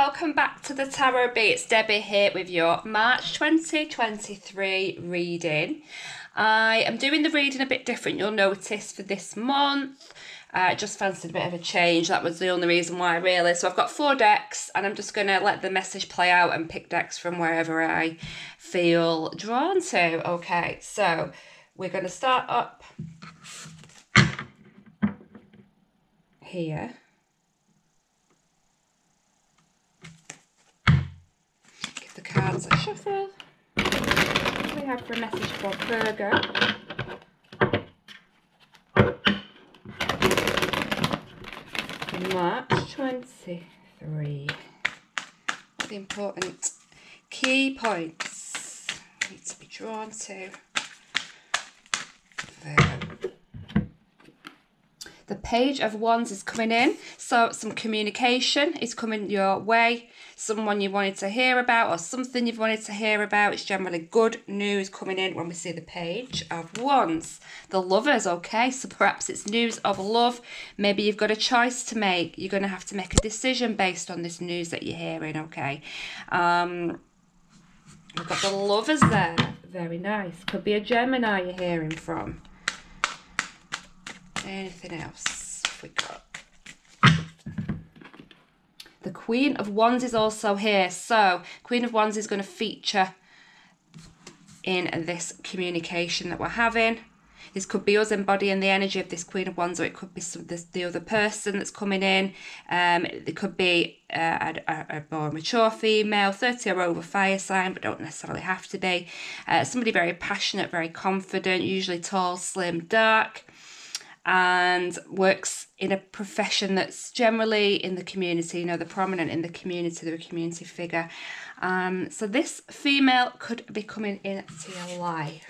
welcome back to the Tarot Bee. It's Debbie here with your March 2023 reading. I am doing the reading a bit different, you'll notice, for this month. I just fancied a bit of a change. That was the only reason why, really. So I've got 4 decks and I'm just going to let the message play out and pick decks from wherever I feel drawn to. Okay, so we're going to start up here. Give the cards a shuffle. What do we have for a message for Virgo? March 23. What are the important key points need to be drawn to? The Page of Wands is coming in, so some communication is coming your way. Someone you wanted to hear about or something you've wanted to hear about. It's generally good news coming in when we see the Page of Wands. The Lovers, okay, so perhaps it's news of love. Maybe you've got a choice to make. You're going to have to make a decision based on this news that you're hearing, okay. We've got the Lovers there. Very nice. Could be a Gemini you're hearing from. Anything else we got? The Queen of Wands is also here. So Queen of Wands is going to feature in this communication that we're having. This could be us embodying the energy of this Queen of Wands, or it could be the other person that's coming in. It could be a more mature female, 30 or over fire sign, but don't necessarily have to be. Somebody very passionate, very confident, usually tall, slim, dark, and works in a profession that's generally in the community, you know, they're prominent in the community, they're a community figure. So this female could be coming into your life.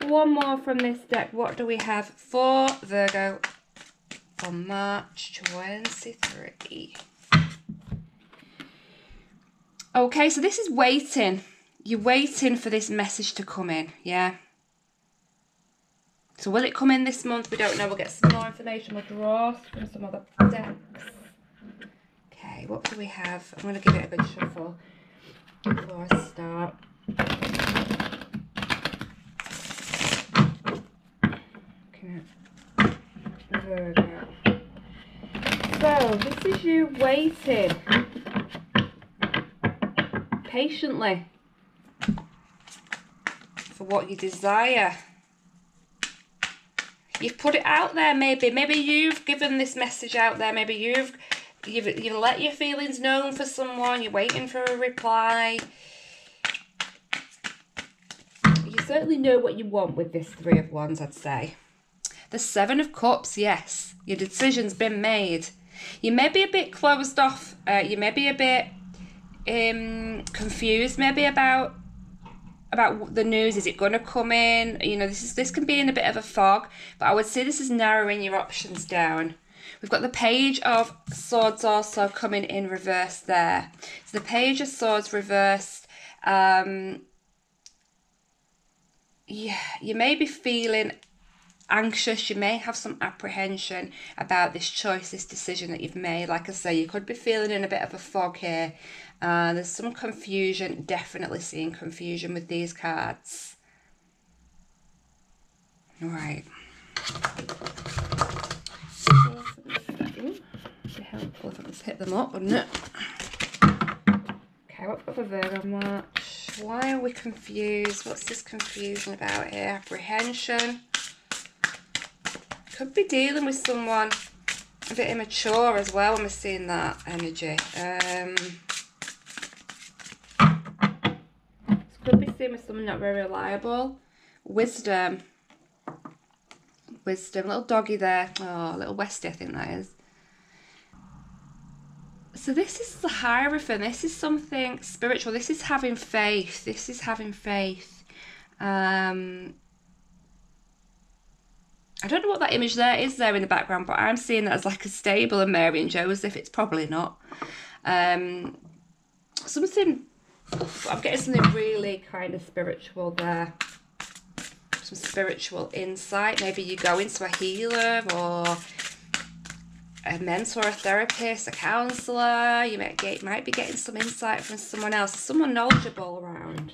One more from this deck. What do we have for Virgo for March 23? Okay, so this is waiting. You're waiting for this message to come in, yeah? So will it come in this month? We don't know. We'll get some more information. We'll draw from some other decks. Okay, what do we have? I'm going to give it a good shuffle before I start. Okay. Virgo. So this is you waiting patiently for what you desire. You've put it out there, maybe you've given this message out there, maybe you've let your feelings known for someone, you're waiting for a reply. You certainly know what you want with this Three of Wands, I'd say. The Seven of Cups, yes, your decision's been made. You may be a bit closed off, you may be a bit confused maybe about the news. Is it going to come in? You know, this can be in a bit of a fog, but I would say this is narrowing your options down. We've got the Page of Swords also coming in reverse there. So the Page of Swords reversed. Yeah, you may be feeling anxious. You may have some apprehension about this choice, this decision that you've made. Like I say, you could be feeling in a bit of a fog here. There's some confusion, definitely seeing confusion with these cards. All right. It'd be helpful if I just hit them up, wouldn't it? Okay, what's got for Virgo March? Why are we confused? What's this confusion about here? Apprehension. Could be dealing with someone a bit immature as well when we're seeing that energy. Could be seen with someone not very reliable. Wisdom. Wisdom. Little doggy there. Oh, little Westie, I think that is. So this is the Hierophant. This is something spiritual. This is having faith. This is having faith. I don't know what that image there is there in the background, but I'm seeing that as like a stable and Mary and Joseph. It's probably not. Something... I'm getting something really kind of spiritual there. Some spiritual insight. Maybe you go into a healer or a mentor, a therapist, a counsellor. You might be getting some insight from someone else, someone knowledgeable around.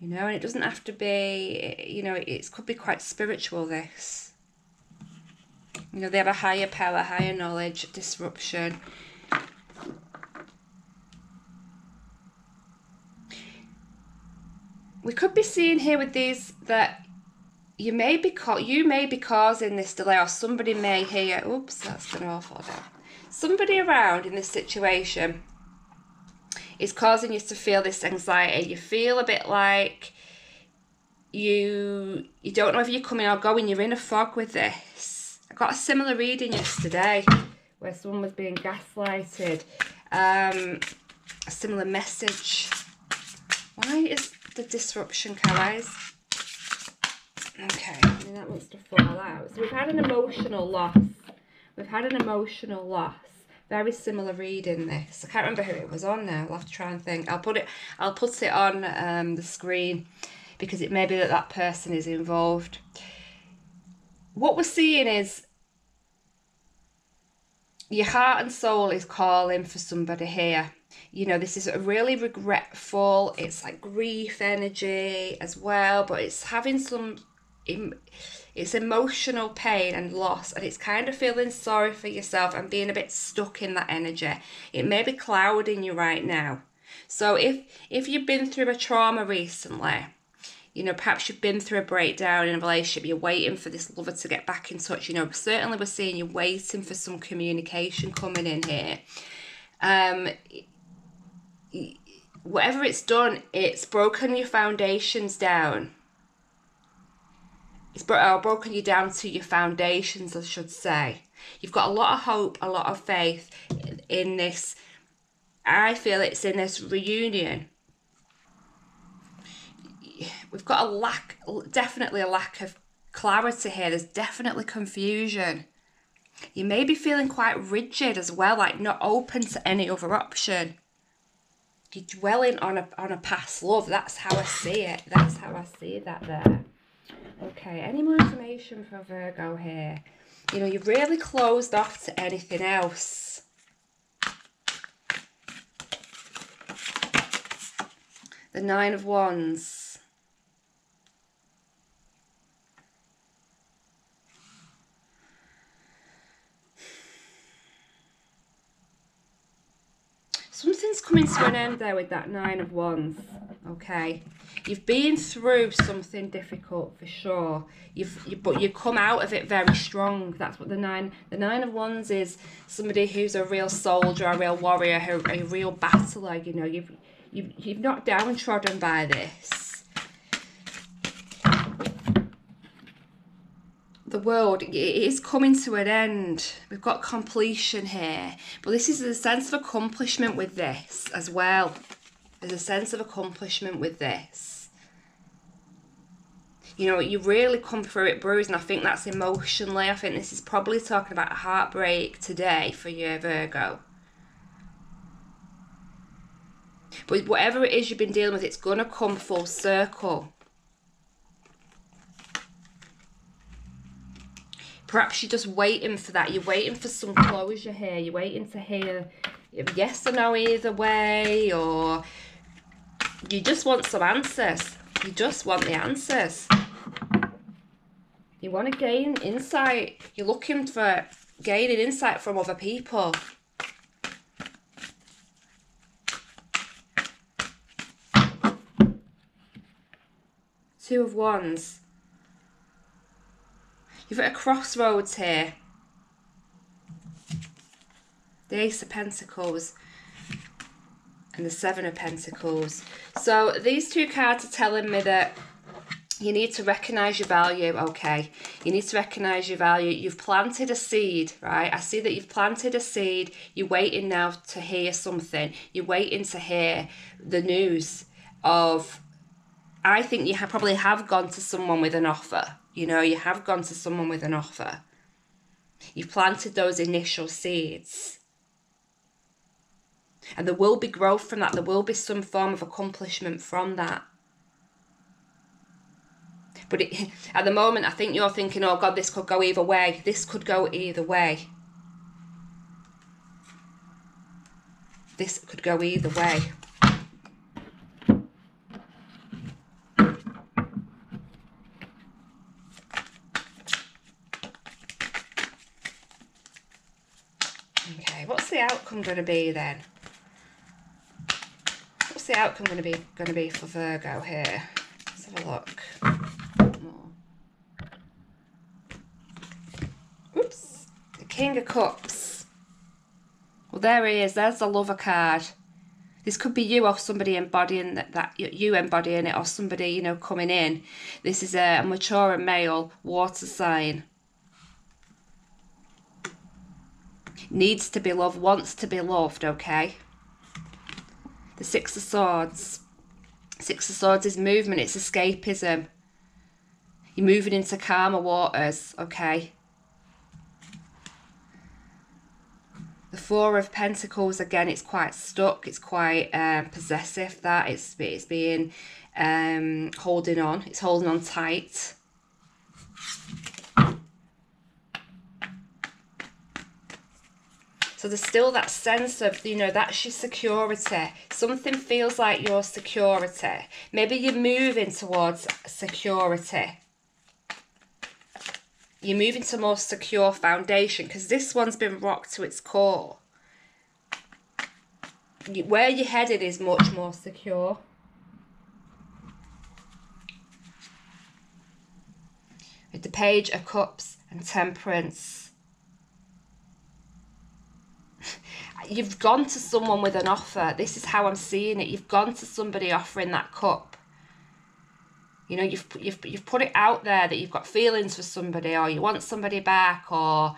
You know, and it doesn't have to be, you know, it could be quite spiritual, this. You know, they have a higher power, higher knowledge, disruption. We could be seeing here with these that you may be causing this delay, or somebody may hear, oops, that's an awful down. Somebody around in this situation is causing you to feel this anxiety. You feel a bit like you don't know if you're coming or going. You're in a fog with this. I got a similar reading yesterday where someone was being gaslighted. A similar message. Why is the disruption, guys? Okay, I mean, that wants to fall out. So we've had an emotional loss. We've had an emotional loss. Very similar reading, this. I can't remember who it was on now. I'll have to try and think. I'll put it on the screen, because it may be that person is involved. What we're seeing is your heart and soul is calling for somebody here. You know, this is a really regretful, it's like grief energy as well, but it's having some, it's emotional pain and loss, and it's kind of feeling sorry for yourself and being a bit stuck in that energy. It may be clouding you right now. So if you've been through a trauma recently, you know, perhaps you've been through a breakdown in a relationship, you're waiting for this lover to get back in touch, you know, certainly we're seeing you waiting for some communication coming in here. Whatever it's done, it's broken your foundations down. It's broken you down to your foundations, I should say. You've got a lot of hope, a lot of faith in this. I feel it's in this reunion. We've got definitely a lack of clarity here. There's definitely confusion. You may be feeling quite rigid as well, like not open to any other option. You're dwelling on a past love. That's how I see it. That's how I see that there. Okay, any more information for Virgo here? You know, you're really closed off to anything else. The Nine of Wands. Something's coming to an end there with that Nine of Wands, okay? You've been through something difficult for sure, but you come out of it very strong. That's what the Nine of Wands is. Somebody who's a real soldier, a real warrior, a real battler. You know, you've not downtrodden by this. The world is coming to an end. We've got completion here, but this is a sense of accomplishment with this as well. There's a sense of accomplishment with this. You know, you really come through it bruised, and I think that's emotionally. I think this is probably talking about a heartbreak today for you, Virgo. But whatever it is you've been dealing with, it's going to come full circle. Perhaps you're just waiting for that. You're waiting for some closure here. You're waiting to hear yes or no either way, or you just want some answers. You just want the answers. You want to gain insight. You're looking for gaining insight from other people. Two of Wands. You're at a crossroads here. The Ace of Pentacles and the Seven of Pentacles. So these two cards are telling me that you need to recognise your value, okay? You need to recognise your value. You've planted a seed, right? I see that you've planted a seed. You're waiting now to hear something. You're waiting to hear the news of, I think you probably have gone to someone with an offer. You know, you have gone to someone with an offer. You've planted those initial seeds. And there will be growth from that. There will be some form of accomplishment from that. But at the moment, I think you're thinking, oh God, this could go either way. This could go either way. this could go either way. Okay, what's the outcome going to be then? What's the outcome going to be for Virgo here? Let's have a look. Oops, the King of Cups. Well, there he is. There's the Lover card. This could be you or somebody embodying that you embodying it, or somebody, you know, coming in. This is a mature male water sign. Needs to be loved, wants to be loved, okay? The Six of Swords. Six of Swords is movement, it's escapism. You're moving into calmer waters, okay? The Four of Pentacles, again, it's quite stuck, it's quite possessive, that. It's being, holding on. It's holding on tight. So there's still that sense of, you know, that's your security. Something feels like your security. Maybe you're moving towards security. You're moving to a more secure foundation, because this one's been rocked to its core. Where you're headed is much more secure. With the Page of Cups and Temperance. You've gone to someone with an offer. This is how I'm seeing it. You've gone to somebody offering that cup. You know, you've put it out there that you've got feelings for somebody, or you want somebody back, or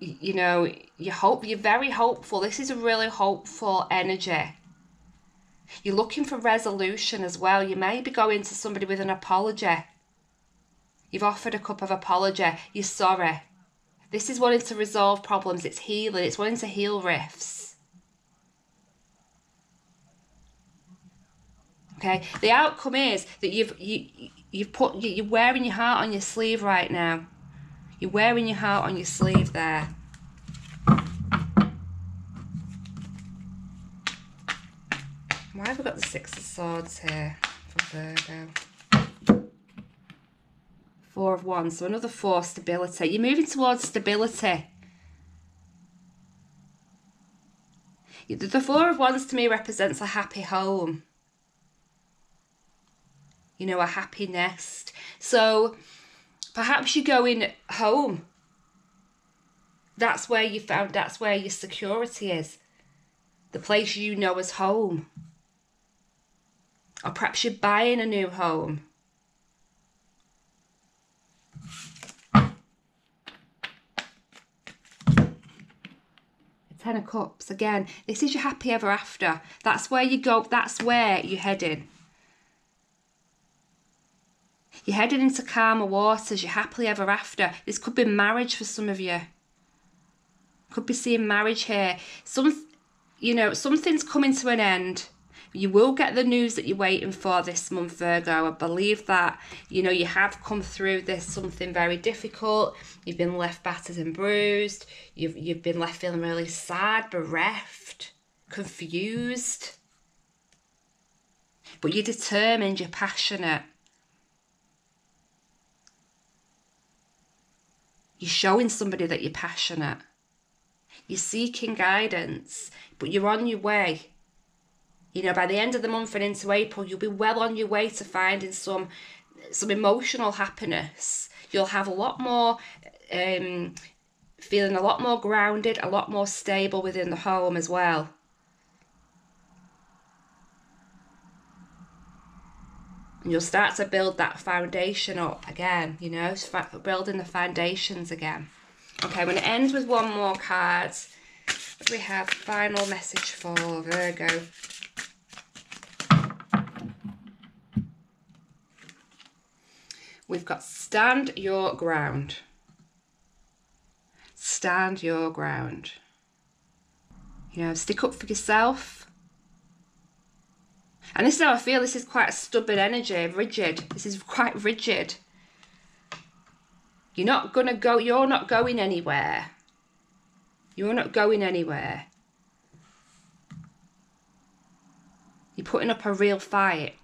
you know, you're very hopeful. This is a really hopeful energy. You're looking for resolution as well. You may be going to somebody with an apology. You've offered a cup of apology. You're sorry. This is wanting to resolve problems. It's healing. It's wanting to heal rifts. Okay. The outcome is that you're wearing your heart on your sleeve right now. You're wearing your heart on your sleeve there. Why have we got the Six of Swords here for Virgo? Four of Wands, so another four, stability. You're moving towards stability. The Four of Wands to me represents a happy home. You know, a happy nest. So perhaps you're going home. That's where you found, that's where your security is. The place you know as home. Or perhaps you're buying a new home. Ten of Cups, again, this is your happy ever after. That's where you go, that's where you're heading. You're heading into calmer waters, you're happily ever after. This could be marriage for some of you. Could be seeing marriage here. You know, something's coming to an end. You will get the news that you're waiting for this month, Virgo. I believe that, you know, you have come through this something very difficult. You've been left battered and bruised. You've been left feeling really sad, bereft, confused. But you're determined, you're passionate. You're showing somebody that you're passionate. You're seeking guidance, but you're on your way. You know, by the end of the month and into April, you'll be well on your way to finding some emotional happiness. You'll have a lot more, feeling a lot more grounded, a lot more stable within the home as well. And you'll start to build that foundation up again, you know, building the foundations again. Okay, I'm going to end with one more card. We have final message for Virgo. We've got stand your ground. Stand your ground. You know, stick up for yourself. And this is how I feel. This is quite a stubborn energy, rigid. This is quite rigid. You're not going anywhere. You're not going anywhere. You're putting up a real fight.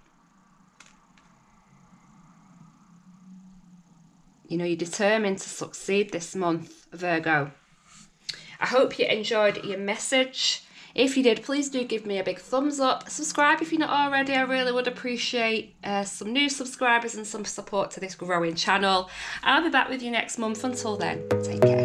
You know, you're determined to succeed this month, Virgo. I hope you enjoyed your message. If you did, please do give me a big thumbs up. Subscribe if you're not already. I really would appreciate some new subscribers and some support to this growing channel. I'll be back with you next month. Until then, take care.